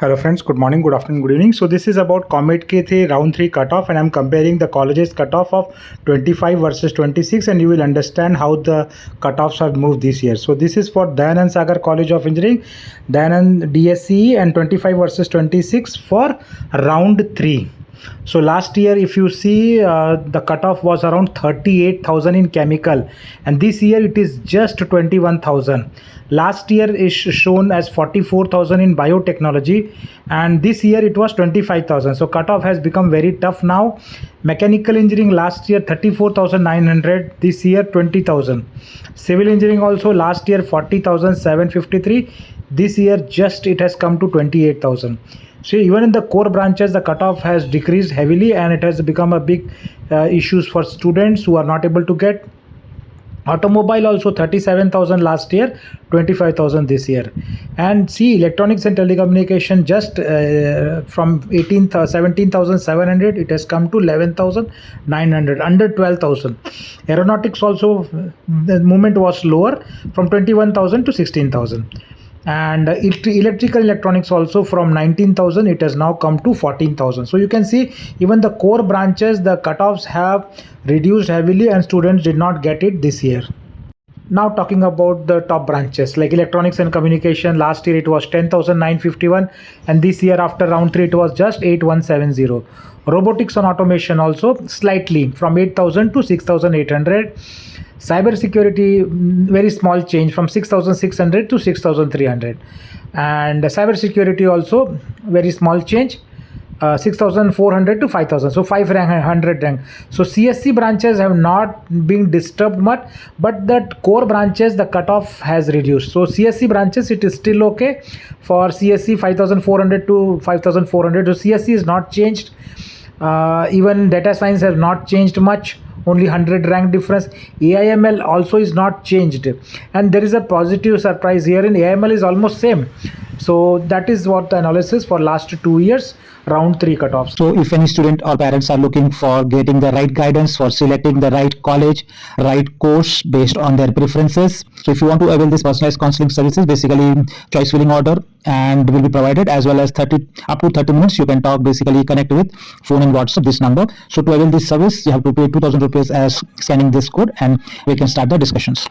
Hello friends, good morning, good afternoon, good evening. So this is about Comedk Round 3 cutoff, and I'm comparing the colleges cutoff of 25 versus 26, and you will understand how the cutoffs have moved this year. So this is for Dayanand Sagar College of Engineering, Dayanand DSCE, and 25 versus 26 for round 3. So last year, if you see, the cutoff was around 38,000 in chemical, and this year it is just 21,000. Last year is shown as 44,000 in biotechnology, and this year it was 25,000. So cutoff has become very tough now. Mechanical engineering last year 34,900, this year 20,000. Civil engineering also last year 40,753, this year just it has come to 28,000. So even in the core branches, the cutoff has decreased heavily, and it has become a big issues for students who are not able to get. Automobile also 37,000 last year, 25,000 this year. And see, electronics and telecommunication just from 17,700 it has come to 11,900, under 12,000. Aeronautics also, the movement was lower from 21,000 to 16,000. And electrical electronics also from 19,000 it has now come to 14,000. So you can see even the core branches, the cutoffs have reduced heavily, and students did not get it this year. Now talking about the top branches like electronics and communication, last year it was 10,951, and this year after round 3 it was just 8,170. Robotics and automation also slightly from 8,000 to 6,800. Cyber security, very small change from 6,600 to 6,300, and cyber security also very small change, 6,400 to 5,000, so 500 rank. So CSC branches have not been disturbed much, but that core branches the cutoff has reduced. So CSC branches it is still okay. For CSC 5,400 to 5,400, so CSC is not changed. Even data science has not changed much, only 100 rank difference. AIML also is not changed, and there is a positive surprise here in AIML is almost same. So that is what the analysis for last 2 years round 3 cutoffs. So if any student or parents are looking for getting the right guidance for selecting the right college, right course based on their preferences, so if you want to avail this personalized counseling services, basically choice filling order and will be provided, as well as up to 30 minutes you can talk, basically connect with phone and WhatsApp this number. So to avail this service you have to pay 2,000 rupees as scanning this code, and we can start the discussions.